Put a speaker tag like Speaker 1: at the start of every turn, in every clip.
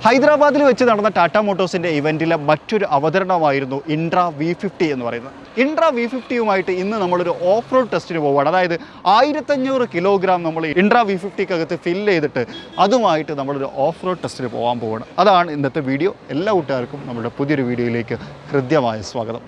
Speaker 1: ഹൈദരാബാദിൽ വെച്ച് നടന്ന ടാറ്റ മോട്ടോഴ്സിൻ്റെ ഇവൻറ്റിലെ മറ്റൊരു അവതരണമായിരുന്നു ഇൻട്രാ V50 എന്ന് പറയുന്നത്. ഇൻട്രാ V50യുമായിട്ട് ഇന്ന് നമ്മളൊരു ഓഫ് റോഡ് ടെസ്റ്റിന് പോവുകയാണ്. അതായത് 1500 കിലോഗ്രാം നമ്മൾ ഇൻട്രാ V50ക്കകത്ത് ഫില്ല് ചെയ്തിട്ട് അതുമായിട്ട് നമ്മളൊരു ഓഫ് റോഡ് ടെസ്റ്റിന് പോകാൻ പോവുകയാണ്. അതാണ് ഇന്നത്തെ വീഡിയോ. എല്ലാ കൂട്ടുകാർക്കും നമ്മുടെ പുതിയൊരു വീഡിയോയിലേക്ക് ഹൃദ്യമായ സ്വാഗതം.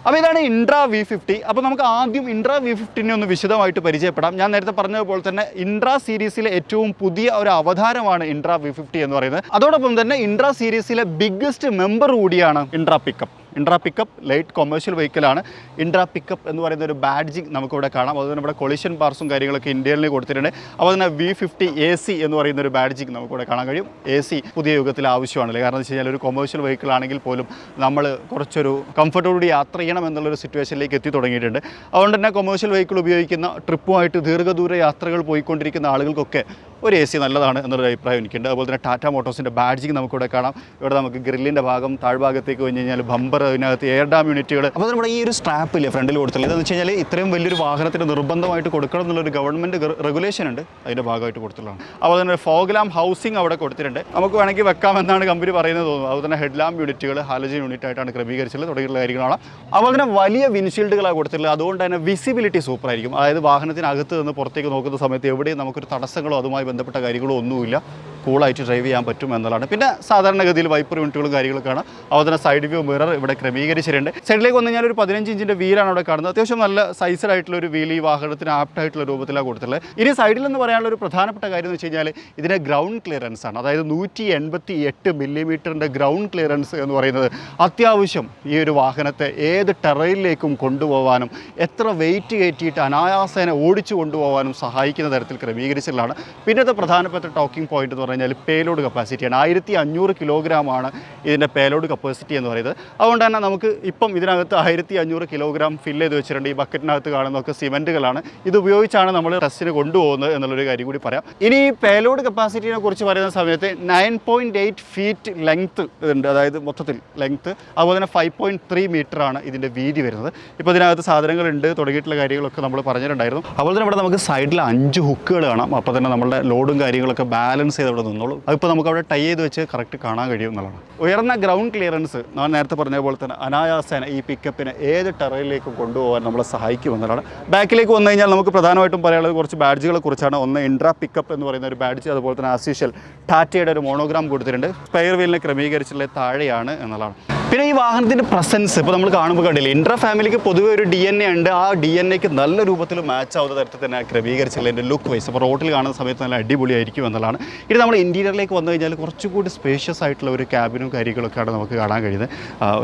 Speaker 1: അപ്പോൾ ഇതാണ് ഇൻട്രാ V50. അപ്പോൾ നമുക്ക് ആദ്യം ഇൻട്രാ V50നെ ഒന്ന് വിശദമായിട്ട് പരിചയപ്പെടാം. ഞാൻ നേരത്തെ പറഞ്ഞതുപോലെ തന്നെ ഇൻട്രാ സീരീസിലെ ഏറ്റവും പുതിയ ഒരു അവതാരമാണ് ഇൻട്രാ V50 എന്ന് പറയുന്നത്. അതോടൊപ്പം തന്നെ ഇൻട്രാ സീരീസിലെ ബിഗ്ഗസ്റ്റ് മെമ്പർ കൂടിയാണ് Intra pickup. Intra pickup light commercial വെഹിക്കിളാണ്. ഇൻട്രാ പിക്കപ്പ് എന്ന് പറയുന്ന ഒരു ബാഡ്ജിങ് നമുക്കിവിടെ കാണാം. അതുപോലെ നമ്മുടെ കൊളിഷൻ പാർസും കാര്യങ്ങളൊക്കെ ഇന്ത്യയിൽ കൊടുത്തിട്ടുണ്ട്. അപ്പോൾ തന്നെ V50 AC എന്ന് പറയുന്ന ഒരു ബാഡ്ജിങ് നമുക്കിവിടെ കാണാൻ കഴിയും. AC പുതിയ യുഗത്തിൽ ആവശ്യമാണല്ലേ, കാരണം എന്ന് വെച്ച് കഴിഞ്ഞാൽ ഒരു കൊമേഴ്ഷ്യൽ വെഹിക്കിൾ ആണെങ്കിൽ പോലും നമ്മൾ കുറച്ചൊരു കംഫർട്ടോടുകൂടി യാത്ര ചെയ്യണം എന്നുള്ളൊരു സിറ്റുവേഷനിലേക്ക് എത്തി തുടങ്ങിയിട്ടുണ്ട്. അതുകൊണ്ട് തന്നെ കൊമേഴ്ഷ്യൽ വെഹിക്കിൾ ഉപയോഗിക്കുന്ന ട്രിപ്പുമായിട്ട് ദീർഘദൂര യാത്രകൾ പോയിക്കൊണ്ടിരിക്കുന്ന ആളുകൾക്കൊക്കെ ഒരു AC നല്ലതാണ് എന്നുള്ളൊരു അഭിപ്രായം എനിക്കുണ്ട്. അതുപോലെ തന്നെ ടാറ്റ മോട്ടോഴ്സിൻ്റെ ബാഡ്ജിങ് നമുക്കിവിടെ കാണാം. ഇവിടെ നമുക്ക് ഗ്രില്ലിൻ്റെ ഭാഗം താഴ്ഭാഗത്തേക്ക് കഴിഞ്ഞ് കഴിഞ്ഞാൽ ബമ്പർ, അതിനകത്ത് എയർ ഡാം യൂണിറ്റുകൾ. അപ്പോൾ നമ്മുടെ ഈ ഒരു സ്ട്രാപ്പില്ലേ ഫ്രണ്ടിൽ കൊടുത്തില്ല, ഇതെന്ന് വെച്ച് കഴിഞ്ഞാൽ ഇത്രയും വലിയൊരു വാഹനത്തിന് നിർബന്ധമായിട്ട് കൊടുക്കണം എന്നുള്ളൊരു ഗവൺമെൻറ് റെഗുലേഷൻ ഉണ്ട്, അതിൻ്റെ ഭാഗമായിട്ട് കൊടുത്തിട്ടുള്ളതാണ്. അതുപോലെ തന്നെ ഫോഗ് ലാമ്പ് ഹൗസിംഗ് അവിടെ കൊടുത്തിട്ടുണ്ട്. നമുക്ക് വേണമെങ്കിൽ വെക്കാമെന്നാണ് കമ്പനി പറയുന്നത് തോന്നുന്നു. അതുപോലെ തന്നെ ഹെഡ് ലാമ്പ് യൂണിറ്റുകൾ ഹാലജൻ യൂണിറ്റ് ആയിട്ടാണ് ക്രമീകരിച്ചത്, തുടങ്ങിയിട്ടുള്ള കാര്യങ്ങളാണ്. അതുപോലെ തന്നെ വലിയ വിൻഷീൽഡുകളാണ് കൊടുത്തിട്ടുള്ളത്. അതുകൊണ്ട് തന്നെ വിസിബിലിറ്റി സൂപ്പറായിരിക്കും. അതായത് വാഹനത്തിനകത്ത് നിന്ന് പുറത്തേക്ക് നോക്കുന്ന സമയത്ത് എവിടെയും നമുക്കൊരു തടസ്സങ്ങളോ അതുമായി ബന്ധപ്പെട്ട കാര്യങ്ങളോ ഒന്നുമില്ല, കൂളായിട്ട് ഡ്രൈവ് ചെയ്യാൻ പറ്റും എന്നുള്ളതാണ്. പിന്നെ സാധാരണഗതിയിൽ വൈപ്പർ യൂണിറ്റുകളും കാര്യങ്ങളൊക്കെയാണ്. അതുപോലെ തന്നെ സൈഡ് വ്യൂ മിറർ ഇവിടെ ക്രമീകരിച്ചിട്ടുണ്ട്. സൈഡിലേക്ക് വന്നു കഴിഞ്ഞാൽ ഒരു 15 ഇഞ്ചിൻ്റെ വീലാണ് അവിടെ കാണുന്നത്. അത്യാവശ്യം നല്ല സൈസ്ഡ് ആയിട്ടുള്ള ഒരു വീൽ ഈ വാഹനത്തിന് ആപ്റ്റായിട്ടുള്ള രൂപത്തിലാണ് കൊടുത്തിട്ടുള്ളത്. ഇനി സൈഡിൽ എന്ന് പറയാനുള്ള ഒരു പ്രധാനപ്പെട്ട കാര്യം എന്ന് വെച്ച് കഴിഞ്ഞാൽ ഇതിൻ്റെ ഗ്രൗണ്ട് ക്ലിയറൻസ് ആണ്. അതായത് 188 മില്ലിമീറ്ററിൻ്റെ ഗ്രൗണ്ട് ക്ലിയറൻസ് എന്ന് പറയുന്നത് അത്യാവശ്യം ഈ ഒരു വാഹനത്തെ ഏത് ടെറയിലേക്കും കൊണ്ടുപോകാനും എത്ര വെയിറ്റ് കയറ്റിയിട്ട് അനായാസേന ഓടിച്ചു കൊണ്ടുപോകാനും സഹായിക്കുന്ന തരത്തിൽ ക്രമീകരിച്ചിട്ടുള്ളതാണ്. പിന്നത്തെ പ്രധാനപ്പെട്ട ടോക്കിംഗ് പോയിന്റ് എന്ന് പറഞ്ഞാൽ പേലോഡ് കപ്പാസിറ്റിയാണ്. 1500 കിലോഗ്രാമാണ് ഇതിൻ്റെ പേലോഡ് കപ്പാസിറ്റി എന്ന് പറയുന്നത്. അതുകൊണ്ട് തന്നെ നമുക്ക് ഇപ്പം ഇതിനകത്ത് 1500 കിലോഗ്രാം ഫില്ല് ചെയ്ത് വെച്ചിട്ടുണ്ട്. ഈ ബക്കറ്റിനകത്ത് കാണുന്നതൊക്കെ സിമെൻറ്റുകളാണ്. ഇത് ഉപയോഗിച്ചാണ് നമ്മൾ ടെസ്റ്റിന് കൊണ്ടുപോകുന്നത് എന്നുള്ളൊരു കാര്യം കൂടി പറയാം. ഇനി ഈ പേലോഡ് കപ്പാസിറ്റിനെ കുറിച്ച് പറയുന്ന സമയത്ത് 9.8 ഫീറ്റ് ലെങ്ത്ത് ഉണ്ട്, അതായത് മൊത്തത്തിൽ ലെങ്ത്ത്. അതുപോലെ തന്നെ 5.3 മീറ്ററാണ് ഇതിൻ്റെ വീതി വരുന്നത്. ഇപ്പോൾ ഇതിനകത്ത് സാധനങ്ങളുണ്ട്, തുടങ്ങിയിട്ടുള്ള കാര്യങ്ങളൊക്കെ നമ്മൾ പറഞ്ഞിട്ടുണ്ടായിരുന്നു. അതുപോലെ തന്നെ ഇവിടെ നമുക്ക് സൈഡിൽ 5 ഹുക്കുകൾ കാണാം. അപ്പോൾ തന്നെ നമ്മുടെ ലോഡും കാര്യങ്ങളൊക്കെ ബാലൻസ് ചെയ്ത് അവിടെ നിന്നോളൂ. അതിപ്പോൾ നമുക്ക് അവിടെ ടൈ ചെയ്ത് വെച്ച് കറക്റ്റ് കാണാൻ കഴിയും എന്നുള്ളതാണ്. ഉയർന്ന ഗ്രൗണ്ട് ക്ലിയറൻസ് ഞാൻ നേരത്തെ പറഞ്ഞ പോലെ തന്നെ അനായാസേന ഈ പിക്കപ്പിനെ ഏത് ടെറയിലേക്കും കൊണ്ടുപോകാൻ നമ്മളെ സഹായിക്കും എന്നുള്ളതാണ്. ബാക്കിലേക്ക് വന്നു കഴിഞ്ഞാൽ നമുക്ക് പ്രധാനമായിട്ടും പറയാനുള്ളത് കുറച്ച് ബാഡ്ജുകളെ കുറിച്ചാണ്. ഒന്ന് ഇൻട്രാ പിക്കപ്പ് എന്ന് പറയുന്ന ഒരു ബാഡ്ജ്, അതുപോലെ തന്നെ ആസ് യൂഷ്വൽ ടാറ്റയുടെ ഒരു മോണോഗ്രാം കൊടുത്തിട്ടുണ്ട്. സ്പെയർ വീലിനെ ക്രമീകരിച്ചുള്ള താഴെയാണ് എന്നുള്ളതാണ്. പിന്നെ ഈ വാഹനത്തിൻ്റെ പ്രസൻസ് ഇപ്പോൾ നമ്മൾ കാണുമ്പോൾ കണ്ടില്ല, ഇൻട്രാ ഫാമിലിക്ക് പൊതുവെ ഒരു DNA ഉണ്ട്. ആ DNAക്ക് നല്ല രൂപത്തിൽ മാച്ച് ആവുന്ന തരത്തിൽ തന്നെ ക്രമീകരിച്ചുള്ള എൻ്റെ ലുക്ക് വൈസ് അപ്പോൾ റോഡിൽ കാണുന്ന സമയത്ത് നല്ല അടിപൊളിയായിരിക്കും എന്നുള്ളതാണ്. ഇനി നമ്മൾ ഇൻറ്റീരിയറിലേക്ക് വന്നു കഴിഞ്ഞാൽ കുറച്ചുകൂടി സ്പേഷ്യസ് ആയിട്ടുള്ള ഒരു ക്യാബിനും കാര്യങ്ങളൊക്കെയാണ് നമുക്ക് കാണാൻ കഴിയുന്നത്.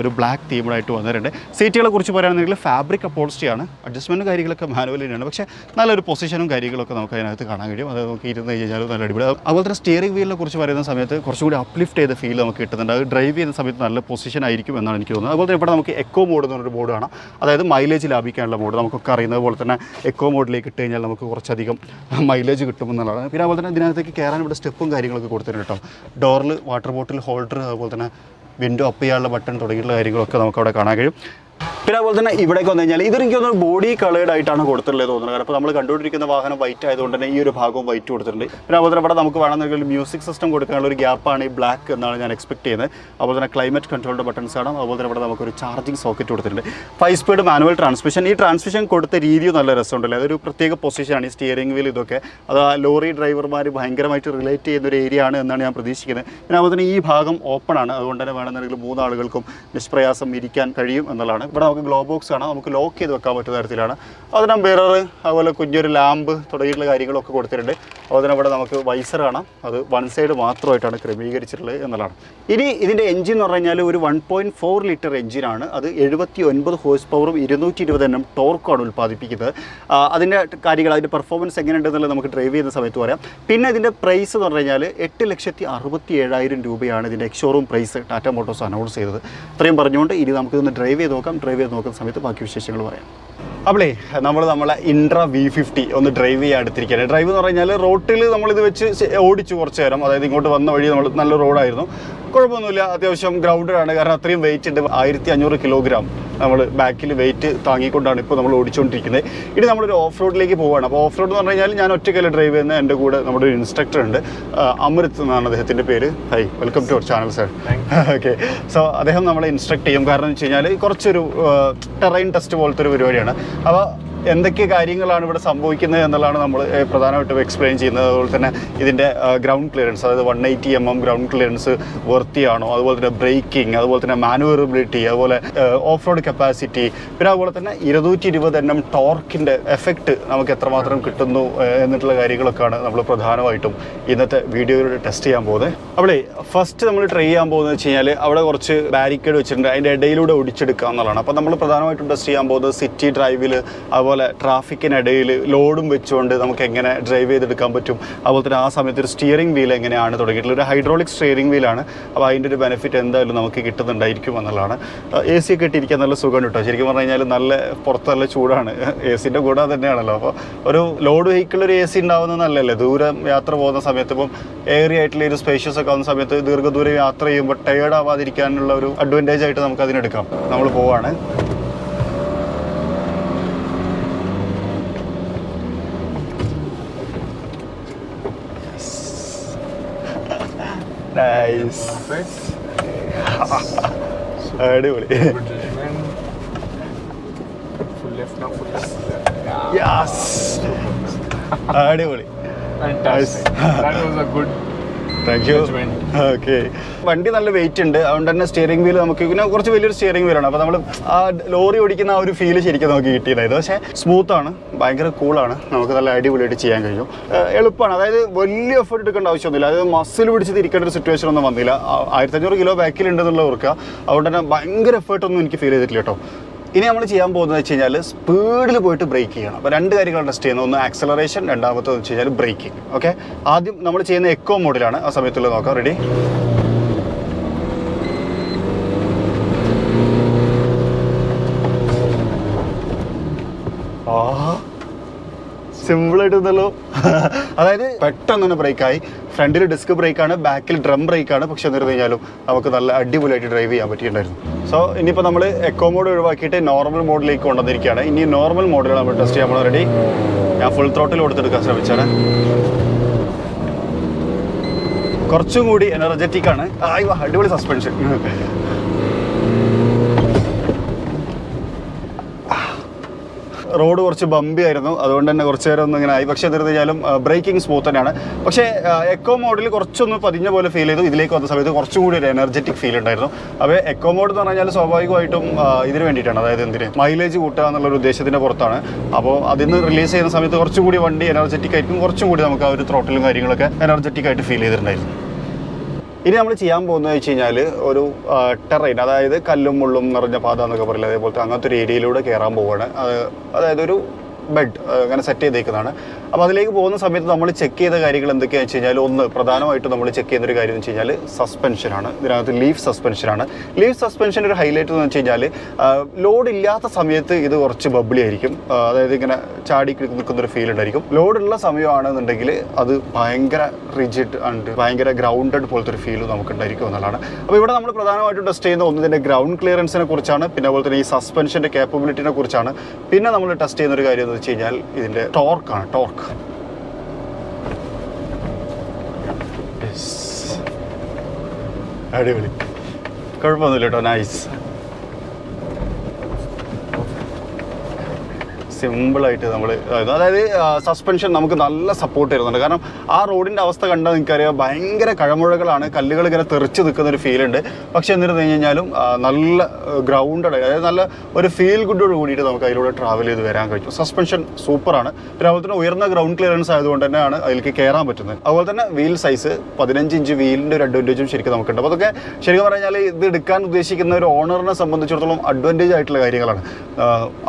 Speaker 1: ഒരു ബ്ലാക്ക് തീമുകളായിട്ട് വന്നിട്ടുണ്ട്. സീറ്റുകളെ കുറിച്ച് പറയുകയാണെങ്കിൽ ഫാബ്രിക് അപ്പോൾസ്റ്റിയാണ്. അഡ്ജസ്റ്റ്മെൻറ്റും കാര്യങ്ങളൊക്കെ മാനുവൽ തന്നെയാണ്, പക്ഷേ നല്ലൊരു പൊസിഷനും കാര്യങ്ങളൊക്കെ നമുക്ക് അതിനകത്ത് കാണാൻ കഴിയും. അത് നമുക്ക് ഇരുന്ന് കഴിഞ്ഞാൽ നല്ല അടിപൊളി. അതുപോലെ തന്നെ സ്റ്റിയറിംഗ് വീലിനെ കുറിച്ച് പറയുന്ന സമയത്ത് കുറച്ചുകൂടി അപ്ലിഫ്റ്റ് ചെയ്ത ഫീൽ നമുക്ക് കിട്ടുന്നുണ്ട്. അത് ഡ്രൈവ് ചെയ്യുന്ന സമയത്ത് നല്ല പൊസിഷനായിരിക്കും എന്നാണ് എനിക്ക് തോന്നുന്നത്. അതുപോലെ ഇവിടെ നമുക്ക് എക്കോ മോഡ് എന്നൊരു ബോർഡ് കാണാം. അതായത് മൈലേജ് ലാഭിക്കാനുള്ള മോഡ്. നമുക്കൊക്കെ അറിയുന്നത് പോലെ തന്നെ എക്കോ മോഡിലേക്ക് ഇട്ട് കഴിഞ്ഞാൽ നമുക്ക് കുറച്ചധികം മൈലേജ് കിട്ടുമെന്നുള്ളതാണ്. പിന്നെ അതുപോലെ തന്നെ ഇതിനകത്തേക്ക് കയറാൻ ഇവിടെ സ്റ്റെപ്പും കാര്യങ്ങളൊക്കെ കൊടുത്തിട്ടുണ്ട് കേട്ടോ. ഡോറിൽ വാട്ടർ ബോട്ടിൽ ഹോൾഡർ, അതുപോലെ തന്നെ വിൻഡോ അപ്പ് ചെയ്യാനുള്ള ബട്ടൺ തുടങ്ങിയിട്ടുള്ള കാര്യങ്ങളൊക്കെ നമുക്ക് അവിടെ കാണാൻ കഴിയും. പിന്നെ അതുപോലെ തന്നെ ഇവിടേക്ക് വന്നു കഴിഞ്ഞാൽ ഇതെനിക്കൊന്ന് ബോഡി കളേർഡ് ആയിട്ടാണ് കൊടുത്തിട്ടുള്ളത് തോന്നുന്നത്. കാരണം അപ്പോൾ നമ്മൾ കണ്ടുകൊണ്ടിരിക്കുന്ന വാഹനം വൈറ്റ് ആയതുകൊണ്ട് തന്നെ ഈ ഒരു ഭാഗവും വൈറ്റ് കൊടുത്തിട്ടുണ്ട്. പിന്നെ അതുപോലെ തന്നെ ഇവിടെ നമുക്ക് വേണമെന്നെങ്കിൽ മ്യൂസിക് സിസ്റ്റം കൊടുക്കാനുള്ള ഒരു ഗ്യാപ്പാണ് ഈ ബ്ലാക്ക് എന്നാണ് ഞാൻ എക്സ്പെക്ട് ചെയ്യുന്നത്. അതുപോലെ തന്നെ ക്ലൈമറ്റ് കൺട്രോളിൻ്റെ ബട്ടൺസ് ആണ്. അതുപോലെ തന്നെ ഇവിടെ നമുക്കൊരു ചാർജിങ് സോക്കറ്റ് കൊടുത്തിട്ടുണ്ട്. 5 സ്പീഡ് മാനുവൽ ട്രാൻസ്മിഷൻ. ഈ ട്രാൻസ്മിഷൻ കൊടുത്ത രീതിയും നല്ല രസമുണ്ടല്ലേ. അതൊരു പ്രത്യേക പൊസിഷനാണ് ഈ സ്റ്റിയറിംഗ് വീൽ. ഇതൊക്കെ അത് ലോറി ഡ്രൈവർമാർ ഭയങ്കരമായിട്ട് റിലേറ്റ് ചെയ്യുന്ന ഒരു ഏരിയ ആണ് എന്നാണ് ഞാൻ പ്രതീക്ഷിക്കുന്നത്. പിന്നെ അതുപോലെ തന്നെ ഈ ഭാഗം ഓപ്പൺ ആണ്. അതുകൊണ്ട് തന്നെ വേണമെന്നുണ്ടെങ്കിൽ 3 ആളുകൾക്കും നിഷ്പ്രയാസം ഇരിക്കാൻ കഴിയും എന്നുള്ളതാണ്. ഇവിടെ നമുക്ക് ഗ്ലോ ബോക്സ് ആണ്, നമുക്ക് ലോക്ക് ചെയ്ത് വെക്കാൻ പറ്റുന്ന തരത്തിലാണ്. അതിന് മിറർ, അതുപോലെ കുഞ്ഞൊരു ലാമ്പ് തുടങ്ങിയിട്ടുള്ള കാര്യങ്ങളൊക്കെ കൊടുത്തിട്ടുണ്ട്. അതുപോലെ തന്നെ ഇവിടെ നമുക്ക് വൈസർ കാണാം. അത് 1 സൈഡ് മാത്രമായിട്ടാണ് ക്രമീകരിച്ചിട്ടുള്ളത് എന്നുള്ളതാണ്. ഇനി ഇതിൻ്റെ എഞ്ചിൻ എന്ന് പറഞ്ഞു കഴിഞ്ഞാൽ ഒരു 1.4 ലിറ്റർ എഞ്ചിനാണ്. അത് 79 ഹോഴ്സ് പവറും 220 Nm ടോർക്കുമാണ് ഉൽപ്പാദിപ്പിക്കുന്നത്. അതിൻ്റെ കാര്യങ്ങൾ, അതിൻ്റെ പെർഫോമൻസ് എങ്ങനെയുണ്ടെന്നുള്ളത് നമുക്ക് ഡ്രൈവ് ചെയ്യുന്ന സമയത്ത് പറയാം. പിന്നെ ഇതിൻ്റെ പ്രൈസ് എന്ന് പറഞ്ഞു കഴിഞ്ഞാൽ 8,67,000 രൂപയാണ് ഇതിൻ്റെ ex showroom price Tata motors announce ചെയ്തത്. ഇത്രയും പറഞ്ഞുകൊണ്ട് ഇനി നമുക്കിതൊന്ന് ഡ്രൈവ് ചെയ്ത് നോക്കാം. ഡ്രൈവ് ചെയ്ത് നോക്കുന്ന സമയത്ത് ബാക്കി വിശേഷങ്ങൾ പറയാം. അപ്പോളേ നമ്മളെ ഇൻട്രാ V50 ഒന്ന് ഡ്രൈവ് ചെയ്യാൻ എടുത്തിരിക്കുകയാണ്. ഡ്രൈവ് എന്ന് പറഞ്ഞാൽ റോട്ടിൽ നമ്മളിത് വെച്ച് ഓടിച്ചു കുറച്ച് നേരം. അതായത് ഇങ്ങോട്ട് വന്ന വഴി നമ്മൾ നല്ല റോഡായിരുന്നു, കുഴപ്പമൊന്നുമില്ല. അത്യാവശ്യം ഗ്രൗണ്ടഡ് ആണ്, കാരണം അത്രയും വെയിറ്റ് ഉണ്ട്. 1500 കിലോഗ്രാം നമ്മൾ ബാക്കിൽ വെയിറ്റ് താങ്ങിക്കൊണ്ടാണ് ഇപ്പോൾ നമ്മൾ ഓടിച്ചുകൊണ്ടിരിക്കുന്നത്. ഇനി നമ്മളൊരു ഓഫ് റോഡിലേക്ക് പോവുകയാണ്. അപ്പോൾ ഓഫ് റോഡ് എന്ന് പറഞ്ഞു കഴിഞ്ഞാൽ ഞാൻ ഒറ്റയ്ക്കല്ല ഡ്രൈവ് ചെയ്യുന്നത്. എൻ്റെ കൂടെ നമ്മുടെ ഒരു ഇൻസ്ട്രക്ടർ ഉണ്ട്, അമൃത് എന്നാണ് അദ്ദേഹത്തിൻ്റെ പേര്. Hi, welcome to our channel sir. Okay, so അദ്ദേഹം നമ്മളെ ഇൻസ്ട്രക്ട് ചെയ്യും. കാരണം എന്ന് വെച്ച് കഴിഞ്ഞാൽ കുറച്ചൊരു ടെറൈൻ ടെസ്റ്റ് പോലത്തെ ഒരു പരിപാടിയാണ്. അപ്പോൾ എന്തൊക്കെ കാര്യങ്ങളാണ് ഇവിടെ സംഭവിക്കുന്നത് എന്നുള്ളതാണ് നമ്മൾ പ്രധാനമായിട്ടും എക്സ്പ്ലെയിൻ ചെയ്യുന്നത്. അതുപോലെ തന്നെ ഇതിൻ്റെ ഗ്രൗണ്ട് ക്ലിയറൻസ്, അതായത് 180 mm ഗ്രൗണ്ട് ക്ലിയറൻസ് വർത്തിയാണോ, അതുപോലെ തന്നെ ബ്രേക്കിംഗ്, അതുപോലെ തന്നെ മാനുവറബിലിറ്റി, അതുപോലെ ഓഫ് റോഡ് കപ്പാസിറ്റി, പിന്നെ അതുപോലെ തന്നെ 220 Nm ടോർക്കിൻ്റെ എഫക്റ്റ് നമുക്ക് എത്രമാത്രം കിട്ടുന്നു എന്നിട്ടുള്ള കാര്യങ്ങളൊക്കെയാണ് നമ്മൾ പ്രധാനമായിട്ടും ഇന്നത്തെ വീഡിയോയിലൂടെ ടെസ്റ്റ് ചെയ്യാൻ പോകുന്നത്. അവിടെ ഫസ്റ്റ് നമ്മൾ ട്രൈ ചെയ്യാൻ പോകുന്നത് വെച്ച് കഴിഞ്ഞാൽ അവിടെ കുറച്ച് ബാരിക്കേഡ് വെച്ചിട്ടുണ്ട്, അതിൻ്റെ ഇടയിലൂടെ ഒടിച്ചെടുക്കുക എന്നുള്ളതാണ്. അപ്പോൾ നമ്മൾ പ്രധാനമായിട്ടും ടെസ്റ്റ് ചെയ്യാൻ പോകുന്നത് സിറ്റി ഡ്രൈവിൽ, അതുപോലെ ട്രാഫിക്കിനിടയിൽ ലോഡും വെച്ചുകൊണ്ട് നമുക്ക് എങ്ങനെ ഡ്രൈവ് ചെയ്തെടുക്കാൻ പറ്റും, അതുപോലെ തന്നെ ആ സമയത്ത് ഒരു സ്റ്റിയറിംഗ് വീൽ എങ്ങനെയാണ് തുടങ്ങിയിട്ടുള്ളത്. ഒരു ഹൈഡ്രോളിക് സ്റ്റിയറിംഗ് വീലാണ്. അപ്പോൾ അതിൻ്റെ ഒരു ബെനിഫിറ്റ് എന്തായാലും നമുക്ക് കിട്ടുന്നുണ്ടായിരിക്കും എന്നുള്ളതാണ്. AC ഒക്കെ ഇട്ടിരിക്കാൻ നല്ല സുഖം കിട്ടും. ശരിക്കും പറഞ്ഞു കഴിഞ്ഞാൽ നല്ല പുറത്ത് നല്ല ചൂടാണ്, AC-ൻ്റെ കൂടെ തന്നെയാണല്ലോ. അപ്പോൾ ഒരു ലോഡ് വെഹിക്കിൾ ഒരു AC ഉണ്ടാവുന്നത് നല്ലല്ലേ. ദൂരം യാത്ര പോകുന്ന സമയത്ത് ഇപ്പം ഏറിയ ആയിട്ടുള്ള ഒരു സ്പേഷ്യസ് ഒക്കെ ആവുന്ന സമയത്ത് ദീർഘദൂരം യാത്ര ചെയ്യുമ്പോൾ ടയേർഡ് ആവാതിരിക്കാനുള്ള ഒരു അഡ്വാൻറ്റേജ് ആയിട്ട് നമുക്ക് അതിനെടുക്കാം. നമ്മൾ പോവാണ്. Nice. അടിപൊളി. അടിപൊളി. Thank you. ഓക്കെ, വണ്ടി നല്ല വെയിറ്റ് ഉണ്ട്, അതുകൊണ്ട് തന്നെ സ്റ്റിയറിംഗ് വീൽ നമുക്ക് പിന്നെ കുറച്ച് വലിയൊരു സ്റ്റിയറിംഗ് വീലാണ്. അപ്പോൾ നമ്മൾ ആ ലോറി ഓടിക്കുന്ന ആ ഒരു ഫീല് ശരിക്കും നമുക്ക് കിട്ടിയതായിരുന്നു. പക്ഷേ സ്മൂത്താണ്, ഭയങ്കര കൂളാണ്, നമുക്ക് നല്ല അടിപൊളിയായിട്ട് ചെയ്യാൻ കഴിയും. എളുപ്പമാണ്, അതായത് വലിയ എഫേർട്ട് എടുക്കേണ്ട ആവശ്യമൊന്നുമില്ല. അതായത് മസിൽ പിടിച്ച് തിരിക്കേണ്ട ഒരു സിറ്റുവേഷൻ ഒന്നും വന്നില്ല. 1500 കിലോ ബാക്കിലുണ്ടെന്നുള്ള ഓർക്കുക. അതുകൊണ്ട് തന്നെ ഭയങ്കര എഫേർട്ടൊന്നും എനിക്ക് ഫീൽ ചെയ്തിട്ടില്ല കേട്ടോ. ഇനി നമ്മൾ ചെയ്യാൻ പോകുന്നത് വെച്ച് കഴിഞ്ഞാൽ സ്പീഡിൽ പോയിട്ട് ബ്രേക്ക് ചെയ്യണം. അപ്പോൾ രണ്ട് കാര്യങ്ങളാണ് ടെസ്റ്റ് ചെയ്യുന്നത്. ഒന്ന് ആക്സലറേഷൻ, രണ്ടാമത്തെ വെച്ച് കഴിഞ്ഞാൽ ബ്രേക്കിംഗ്. ഓക്കെ, ആദ്യം നമ്മൾ ചെയ്യുന്ന എക്കോ മോഡിലാണ്. ആ സമയത്തുള്ള നോക്കാം. റെഡി? സിമ്പിളായിട്ട് ഇതല്ലോ. അതായത് പെട്ടെന്ന് തന്നെ ബ്രേക്കായി. ഫ്രണ്ടിൽ ഡിസ്ക് ബ്രേക്കാണ്, ബാക്കിൽ ഡ്രം ബ്രേക്കാണ്. പക്ഷെ എന്നിരുന്നു കഴിഞ്ഞാലും നമുക്ക് നല്ല അടിപൊളിയായിട്ട് ഡ്രൈവ് ചെയ്യാൻ പറ്റിയിട്ടുണ്ടായിരുന്നു. സോ ഇനിയിപ്പോൾ നമ്മൾ എക്കോ മോഡ് ഒഴിവാക്കിയിട്ട് നോർമൽ മോഡിലേക്ക് കൊണ്ടുവന്നിരിക്കുകയാണ്. ഇനി നോർമൽ മോഡിലാണ് നമ്മൾ ടെസ്റ്റ് ചെയ്യാൻ. നമ്മൾ റെഡി? ഞാൻ ഫുൾ ത്രോട്ടിൽ കൊടുത്തെടുക്കാൻ ശ്രമിച്ചാണ്. കുറച്ചും കൂടി എനർജറ്റിക് ആണ്. അടിപൊളി സസ്പെൻഷൻ. റോഡ് കുറച്ച് ബമ്പി ആയിരുന്നു, അതുകൊണ്ട് തന്നെ കുറച്ച് നേരം ഒന്നും ഇങ്ങനെ ആയി. പക്ഷേ എന്നിരുന്നു കഴിഞ്ഞാലും ബ്രേക്കിംഗ് സ്മൂത്ത് തന്നെയാണ്. പക്ഷേ എക്കോ മോഡിൽ കുറച്ചൊന്ന് പതിഞ്ഞ പോലെ ഫീൽ ചെയ്തു. ഇതിലേക്ക് വന്ന സമയത്ത് കുറച്ചും കൂടി ഒരു എനർജറ്റിക് ഫീൽ ഉണ്ടായിരുന്നു. അപ്പോൾ എക്കോ മോഡ് എന്ന് പറഞ്ഞാൽ സ്വാഭാവികമായിട്ടും ഇതിന് വേണ്ടിയിട്ടാണ്, അതായത് എന്തിന് മൈലേജ് കൂട്ടുക എന്നുള്ളൊരു ഉദ്ദേശത്തിൻ്റെ പുറത്താണ്. അപ്പോൾ അതിന് റിലീസ് ചെയ്യുന്ന സമയത്ത് കുറച്ചും കൂടി വണ്ടി എനർജറ്റിക് ആയിരിക്കും, കുറച്ചും കൂടി നമുക്ക് ആ ഒരു ത്രോട്ടിലും കാര്യങ്ങളൊക്കെ എനർജറ്റിക് ആയിട്ട് ഫീൽ ചെയ്തിട്ടുണ്ടായിരുന്നു. ഇനി നമ്മൾ ചെയ്യാൻ പോകുന്നത് വെച്ച് കഴിഞ്ഞാൽ ഒരു ടെറൈൻ, അതായത് കല്ലും മുള്ളും നിറഞ്ഞ പാത എന്നൊക്കെ പറയില്ല, അതേപോലത്തെ അങ്ങനത്തെ ഒരു ഏരിയയിലൂടെ കയറാൻ പോവുകയാണ്. അതായത് ഒരു ബെഡ് അങ്ങനെ സെറ്റ് ചെയ്തേക്കുന്നതാണ്. അപ്പോൾ അതിലേക്ക് പോകുന്ന സമയത്ത് നമ്മൾ ചെക്ക് ചെയ്ത കാര്യങ്ങൾ എന്തൊക്കെയാണെന്ന് വെച്ച് കഴിഞ്ഞാൽ, ഒന്ന് പ്രധാനമായിട്ടും നമ്മൾ ചെക്ക് ചെയ്യുന്നൊരു കാര്യം എന്ന് വെച്ച് കഴിഞ്ഞാൽ സസ്പെൻഷനാണ്. ഇതിനകത്ത് ലീഫ് സസ്പെൻഷനാണ്. ലീഫ് സസ്പെൻഷൻ്റെ ഒരു ഹൈലൈറ്റ് എന്ന് വെച്ച് കഴിഞ്ഞാൽ ലോഡ് ഇല്ലാത്ത സമയത്ത് ഇത് കുറച്ച് ബബ്ലി ആയിരിക്കും, അതായത് ഇങ്ങനെ ചാടി നിൽക്കുന്നൊരു ഫീൽ ഉണ്ടായിരിക്കും. ലോഡുള്ള സമയമാണെന്നുണ്ടെങ്കിൽ അത് ഭയങ്കര റിജിഡ് ആൻഡ് ഭയങ്കര ഗ്രൗണ്ടഡ് പോലത്തെ ഒരു ഫീൽ നമുക്ക് ഉണ്ടായിരിക്കും എന്നുള്ളതാണ്. അപ്പോൾ ഇവിടെ നമ്മൾ പ്രധാനമായിട്ടും ടെസ്റ്റ് ചെയ്യുന്ന ഒന്ന് ഇതിൻ്റെ ഗ്രൗണ്ട് ക്ലിയറൻസിനെ കുറിച്ചാണ്, പിന്നെ അതുപോലെ തന്നെ ഈ സസ്പെൻഷൻ്റെ കേപ്പബിലിറ്റിനെ കുറിച്ചാണ്. പിന്നെ നമ്മൾ ടെസ്റ്റ് ചെയ്യുന്നൊരു കാര്യം എന്ന് വെച്ച് കഴിഞ്ഞാൽ ഇതിൻ്റെ ടോർക്കാണ്. ടോർക്ക് അടിപൊളി, കുഴപ്പമൊന്നുമില്ല കേട്ടോ. നൈസ്, സിമ്പിളായിട്ട് നമ്മൾ അതായത് സസ്പെൻഷൻ നമുക്ക് നല്ല സപ്പോർട്ട് തരുന്നുണ്ട്. കാരണം ആ റോഡിൻ്റെ അവസ്ഥ കണ്ടാൽ നിങ്ങൾക്കറിയാം, ഭയങ്കര കഴമുഴകളാണ്, കല്ലുകൾ ഇങ്ങനെ തെറിച്ച് നിൽക്കുന്നൊരു ഫീലുണ്ട്. പക്ഷേ എന്നിരുന്നു കഴിഞ്ഞാലും നല്ല ഗ്രൗണ്ടഡ്, അതായത് നല്ല ഒരു ഫീൽ ഗുഡോട് കൂടിയിട്ട് നമുക്ക് അതിലൂടെ ട്രാവൽ ചെയ്ത് വരാൻ കഴിയും. സസ്പെൻഷൻ സൂപ്പറാണ്. പിന്നെ അതുപോലെ തന്നെ ഉയർന്ന ഗ്രൗണ്ട് ക്ലിയറൻസ് ആയതുകൊണ്ട് തന്നെയാണ് അതിലേക്ക് കയറാൻ പറ്റുന്നത്. അതുപോലെ തന്നെ വീൽ സൈസ് 15 ഇഞ്ച് വീലിൻ്റെ ഒരു അഡ്വാൻറ്റേജും ശരിക്കും നമുക്കുണ്ട്. അപ്പോൾ അതൊക്കെ ശരിക്കും പറഞ്ഞാൽ ഇത് എടുക്കാൻ ഉദ്ദേശിക്കുന്ന ഒരു ഓണറിനെ സംബന്ധിച്ചിടത്തോളം അഡ്വാൻറ്റേജ് ആയിട്ടുള്ള കാര്യങ്ങളാണ്.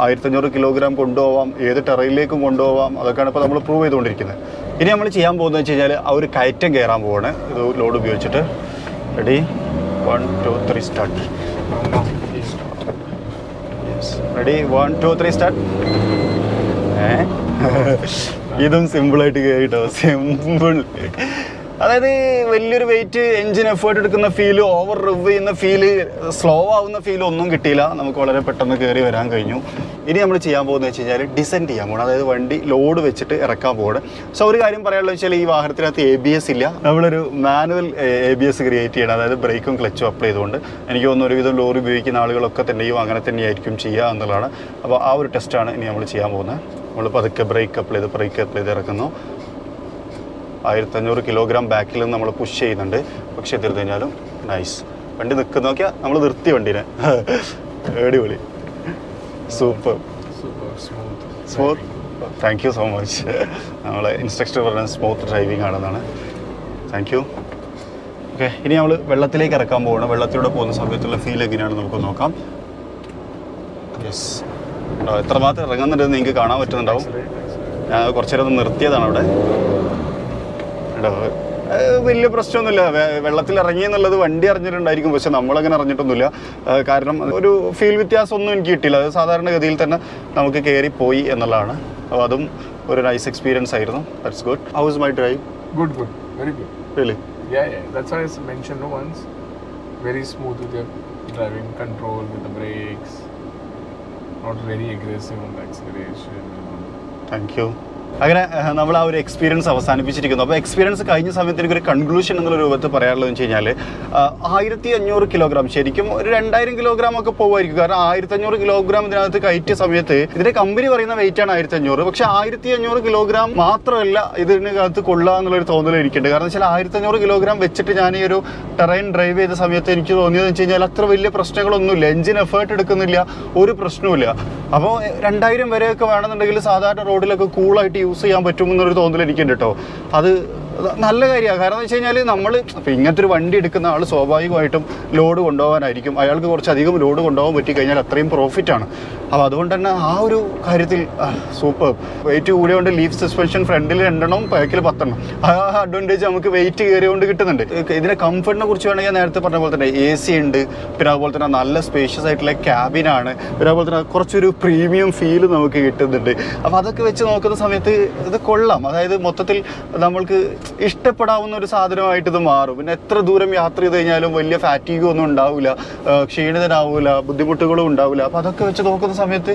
Speaker 1: 1500 കിലോഗ്രാം കൊണ്ടുപോവാം, ഏത് ടെറയിലേക്കും കൊണ്ടുപോവാം, അതൊക്കെയാണ് ഇപ്പോൾ നമ്മൾ പ്രൂവ് ചെയ്തുകൊണ്ടിരിക്കുന്നത്. ഇനി നമ്മൾ ചെയ്യാൻ പോകുന്നത് വെച്ച് കഴിഞ്ഞാൽ ആ ഒരു കയറ്റം കയറാൻ പോവാണ് ഇത് ലോഡ് ഉപയോഗിച്ചിട്ട്. റെഡി? 1 2 3 സ്റ്റാർട്ട്. റെഡി? 1 2 3 സ്റ്റാർട്ട്. ഇതും സിമ്പിളായിട്ട് കേട്ടോ, സിമ്പിൾ. അതായത് വലിയൊരു വെയിറ്റ് എഞ്ചിൻ എഫേർട്ട് എടുക്കുന്ന ഫീല് ഓവർ റിവ് ചെയ്യുന്ന ഫീല് സ്ലോ ആവുന്ന ഫീൽ ഒന്നും കിട്ടിയില്ല. നമുക്ക് വളരെ പെട്ടെന്ന് കയറി വരാൻ കഴിഞ്ഞു. ഇനി നമ്മൾ ചെയ്യാൻ പോകുന്നത് വെച്ച് കഴിഞ്ഞാൽ ഡിസെൻഡ് ചെയ്യാൻ പോകണം. അതായത് വണ്ടി ലോഡ് വെച്ചിട്ട് ഇറക്കാൻ പോകണം. സോ ഒരു കാര്യം പറയാനുള്ളത് വെച്ചാൽ ഈ വാഹനത്തിനകത്ത് ABS ഇല്ല. നമ്മളൊരു മാനുവൽ ABS ക്രിയേറ്റ് ചെയ്യണം. അതായത് ബ്രേക്കും ക്ലച്ചും അപ്ലൈ ചെയ്തുകൊണ്ട് എനിക്ക് തോന്നുന്നു ഒരുവിധം ലോറി ഉപയോഗിക്കുന്ന ആളുകളൊക്കെ തന്നെയും അങ്ങനെ തന്നെയായിരിക്കും ചെയ്യുക എന്നുള്ളതാണ്. അപ്പോൾ ആ ഒരു ടെസ്റ്റാണ് ഇനി നമ്മൾ ചെയ്യാൻ പോകുന്നത്. നമ്മൾ പതുക്കെ ബ്രേക്ക് അപ്ലൈ ചെയ്ത് ഇറക്കുന്നു. 1500 കിലോഗ്രാം ബാക്കിൽ നിന്ന് നമ്മൾ പുഷ് ചെയ്യുന്നുണ്ട്. പക്ഷെ എത്തിർത്ത് കഴിഞ്ഞാലും നൈസ്. വണ്ടി നിൽക്കുന്ന നോക്കിയാൽ നമ്മൾ നിർത്തി വണ്ടീനെ. അടിപൊളി, super smooth. Thank you so much. നമ്മളെ ഇൻസ്ട്രക്ടർ പറഞ്ഞ സ്മൂത്ത് ഡ്രൈവിംഗ് ആണെന്നാണ്. Thank you. ഓക്കെ, ഇനി നമ്മൾ വെള്ളത്തിലേക്ക് ഇറക്കാൻ പോകണം. വെള്ളത്തിലൂടെ പോകുന്ന സമയത്തുള്ള ഫീൽ എങ്ങനെയാണെന്ന് നമുക്ക് നോക്കാം. യെസ്, എത്രമാത്രം ഇറങ്ങുന്നുണ്ടെന്ന് നിങ്ങൾക്ക് കാണാൻ പറ്റുന്നുണ്ടാവും. ഞാൻ കുറച്ചു നേരം ഒന്ന് നിർത്തിയതാണ് അവിടെ. വലിയ പ്രശ്നമൊന്നുമില്ല. വെള്ളത്തിൽ ഇറങ്ങി എന്നുള്ളത് വണ്ടി അറിഞ്ഞിട്ടുണ്ടായിരിക്കും, പക്ഷെ നമ്മളങ്ങനെ അറിഞ്ഞിട്ടൊന്നുമില്ല. കാരണം ഒരു ഫീൽ വ്യത്യാസമൊന്നും എനിക്ക് കിട്ടിയില്ല. അത് സാധാരണഗതിയിൽ തന്നെ നമുക്ക് കയറി പോയി എന്നുള്ളതാണ്. അപ്പോൾ അതും ഒരു നൈസ് എക്സ്പീരിയൻസ് ആയിരുന്നു. That's good. How is my drive?
Speaker 2: Good, very good.
Speaker 1: Really?
Speaker 2: Yeah. That's why I mentioned once. Very smooth with your driving control, with the brakes. Not very aggressive on the acceleration.
Speaker 1: Thank you. അങ്ങനെ നമ്മൾ ആ ഒരു experience അവസാനിപ്പിച്ചിരിക്കുന്നു. അപ്പോൾ experience കഴിഞ്ഞ സമയത്ത് എനിക്കൊരു conclusion എന്നുള്ള രൂപത്തിൽ പറയാനുള്ളതെന്ന് വെച്ച് കഴിഞ്ഞാൽ 1500 കിലോഗ്രാം ശരിക്കും ഒരു 2000 കിലോഗ്രാം ഒക്കെ പോകുമായിരിക്കും. കാരണം 1500 കിലോഗ്രാം ഇതിനകത്ത് കയറ്റിയ സമയത്ത് ഇതിൻ്റെ കമ്പനി പറയുന്ന വെയിറ്റാണ് 1500. പക്ഷേ 1500 കിലോഗ്രാം മാത്രമല്ല ഇതിനകത്ത് കൊള്ളുക എന്നുള്ളൊരു തോന്നൽ എനിക്കുണ്ട്. കാരണം വെച്ചാൽ 1500 കിലോഗ്രാം വെച്ചിട്ട് ഞാൻ ഈ ഒരു ടെറൈൻ ഡ്രൈവ് ചെയ്ത സമയത്ത് എനിക്ക് തോന്നിയതെന്ന് വെച്ച് കഴിഞ്ഞാൽ അത്ര വലിയ പ്രശ്നങ്ങളൊന്നുമില്ല. എഞ്ചിൻ എഫേർട്ട് എടുക്കുന്നില്ല, ഒരു പ്രശ്നവുമില്ല. അപ്പോൾ 2000 വരെയൊക്കെ വേണമെന്നുണ്ടെങ്കിൽ സാധാരണ റോഡിലൊക്കെ കൂളായിട്ട് യൂസ് ചെയ്യാൻ പറ്റുമെന്നൊരു തോന്നൽ എനിക്കുണ്ട് കേട്ടോ. അത് നല്ല കാര്യമാണ്. കാരണം എന്ന് വെച്ച് കഴിഞ്ഞാൽ നമ്മൾ ഇപ്പോൾ ഇങ്ങനത്തെ ഒരു വണ്ടി എടുക്കുന്ന ആൾ സ്വാഭാവികമായിട്ടും ലോഡ് കൊണ്ടുപോകാനായിരിക്കും. അയാൾക്ക് കുറച്ചധികം ലോഡ് കൊണ്ടുപോകാൻ പറ്റിക്കഴിഞ്ഞാൽ അത്രയും പ്രോഫിറ്റാണ്. അപ്പോൾ അതുകൊണ്ട് തന്നെ ആ ഒരു കാര്യത്തിൽ സൂപ്പർ. വെയിറ്റ് കൂടിയോണ്ട് ലീഫ് സസ്പെൻഷൻ ഫ്രണ്ടിൽ 2 ബാക്കിൽ 10. ആ അഡ്വാൻറ്റേജ് നമുക്ക് വെയിറ്റ് കയറിയോണ്ട് കിട്ടുന്നുണ്ട്. ഇതിൻ്റെ കംഫർട്ടിനെ കുറിച്ച് വേണമെങ്കിൽ നേരത്തെ പറഞ്ഞ പോലെ തന്നെ AC ഉണ്ട്. പിന്നെ അതുപോലെ തന്നെ നല്ല സ്പേഷ്യസ് ആയിട്ടുള്ള ക്യാബിനാണ്. പിന്നെ അതുപോലെ തന്നെ കുറച്ചൊരു പ്രീമിയം ഫീൽ നമുക്ക് കിട്ടുന്നുണ്ട്. അപ്പോൾ അതൊക്കെ വെച്ച് നോക്കുന്ന സമയത്ത് ഇത് കൊള്ളാം. അതായത് മൊത്തത്തിൽ നമ്മൾക്ക് ഇഷ്ടപ്പെടാവുന്ന ഒരു സാധനമായിട്ട് ഇത് മാറും. പിന്നെ എത്ര ദൂരം യാത്ര ചെയ്ത് കഴിഞ്ഞാലും വലിയ ഫാറ്റീഗും ഒന്നും ഉണ്ടാവില്ല, ക്ഷീണിതനാവില്ല, ബുദ്ധിമുട്ടുകളും ഉണ്ടാവില്ല. അപ്പോൾ അതൊക്കെ വെച്ച് നോക്കുന്ന സമയത്ത്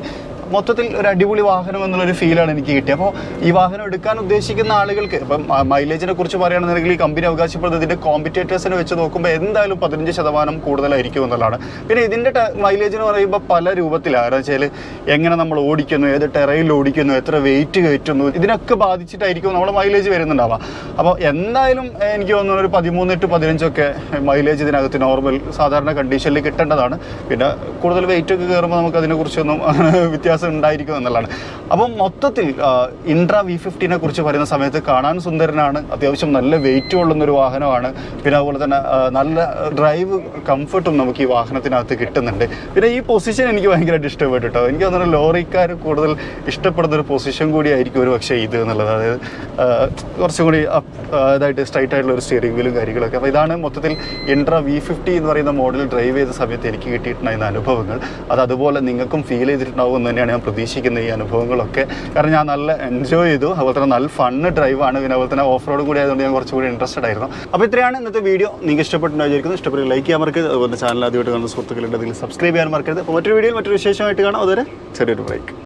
Speaker 1: മൊത്തത്തിൽ ഒരു അടിപൊളി വാഹനം എന്നുള്ളൊരു ഫീലാണ് എനിക്ക് കിട്ടിയത്. അപ്പോൾ ഈ വാഹനം എടുക്കാൻ ഉദ്ദേശിക്കുന്ന ആളുകൾക്ക് ഇപ്പം മൈലേജിനെ കുറിച്ച് പറയുകയാണെന്നുണ്ടെങ്കിൽ ഈ കമ്പനി അവകാശപ്പെടുന്നത് ഇതിൻ്റെ കോമ്പറ്റേറ്റേഴ്സിനെ വെച്ച് നോക്കുമ്പോൾ എന്തായാലും 15% കൂടുതലായിരിക്കും എന്നുള്ളതാണ്. പിന്നെ ഇതിൻ്റെ മൈലേജ് എന്ന് പറയുമ്പോൾ പല രൂപത്തിലാണ്. കാരണം വെച്ചാൽ എങ്ങനെ നമ്മൾ ഓടിക്കുന്നു, ഏത് ടെറയിൽ ഓടിക്കുന്നു, എത്ര വെയിറ്റ് കയറ്റുന്നു, ഇതിനൊക്കെ ബാധിച്ചിട്ടായിരിക്കും നമ്മൾ മൈലേജ് വരുന്നുണ്ടാവുക. അപ്പോൾ എന്തായാലും എനിക്ക് തോന്നുന്നു ഒരു 13 to 15 മൈലേജ് ഇതിനകത്ത് നോർമൽ സാധാരണ കണ്ടീഷനിൽ കിട്ടേണ്ടതാണ്. പിന്നെ കൂടുതൽ വെയിറ്റ് ഒക്കെ കയറുമ്പോൾ നമുക്ക് അതിനെക്കുറിച്ചൊന്നും വ്യത്യാസം ഉണ്ടായിരിക്കും എന്നുള്ളതാണ്. അപ്പം മൊത്തത്തിൽ ഇൻട്രാ V50നെ കുറിച്ച് പറയുന്ന സമയത്ത് കാണാൻ സുന്ദരനാണ്, അത്യാവശ്യം നല്ല വെയിറ്റ് കൊള്ളുന്നൊരു വാഹനമാണ്. പിന്നെ അതുപോലെ തന്നെ നല്ല ഡ്രൈവ് കംഫർട്ടും നമുക്ക് ഈ വാഹനത്തിനകത്ത് കിട്ടുന്നുണ്ട്. പിന്നെ ഈ പൊസിഷൻ എനിക്ക് ഭയങ്കരമായിട്ട് ഇഷ്ടപ്പെട്ടു കേട്ടോ. എനിക്ക് തോന്നുന്നു ലോറിക്കാർ കൂടുതൽ ഇഷ്ടപ്പെടുന്നൊരു പൊസിഷൻ കൂടിയായിരിക്കും ഒരു പക്ഷേ ഇത് എന്നുള്ളത്. അതായത് കുറച്ചും കൂടി ഇതായിട്ട് സ്ട്രൈറ്റ് ആയിട്ടുള്ള ഒരു സ്റ്റിയറിംഗ് വീലും കാര്യങ്ങളൊക്കെ. അപ്പോൾ ഇതാണ് മൊത്തത്തിൽ ഇൻട്രാ V50 എന്ന് പറയുന്ന മോഡൽ ഡ്രൈവ് ചെയ്ത സമയത്ത് എനിക്ക് കിട്ടിയിട്ടുണ്ടായിരുന്ന അനുഭവങ്ങൾ. അതുപോലെ നിങ്ങൾക്കും ഫീൽ ചെയ്തിട്ടുണ്ടാവും എന്ന് തന്നെയാണ് ഞാൻ പ്രതീക്ഷിക്കുന്നത് ഈ അനുഭവങ്ങളൊക്കെ. കാരണം ഞാൻ നല്ല എൻജോയ് ചെയ്തു. അതുപോലെ തന്നെ നല്ല ഫണ്ണ് ഡ്രൈവാണ്. പിന്നെ അതുപോലെ തന്നെ ഓഫ് റോഡ് കൂടി ആയതുകൊണ്ട് ഞാൻ കുറച്ചുകൂടി ഇൻട്രസ്റ്റഡ് ആയിരുന്നു. അപ്പോൾ ഇത്രയാണ് ഇന്നത്തെ വീഡിയോ. നിങ്ങൾക്ക് ഇഷ്ടപ്പെട്ടുണ്ടായിരിക്കുന്നു. ഇഷ്ടപ്പെട്ട് ലൈക്ക് ചെയ്യാൻ മറക്കരുത്. അതുപോലെ ചാനൽ ആദ്യമായിട്ട് കാണുന്ന സുഹൃത്തുക്കളുണ്ടെങ്കിൽ സബ്സ്ക്രൈബ് ചെയ്യാൻ മറക്കരുത്. അപ്പോൾ മറ്റൊരു വീഡിയോയിൽ മറ്റൊരു വിശേഷമായിട്ട് കാണാം. അതുവരെ ചെറിയൊരു ബ്രേക്ക്.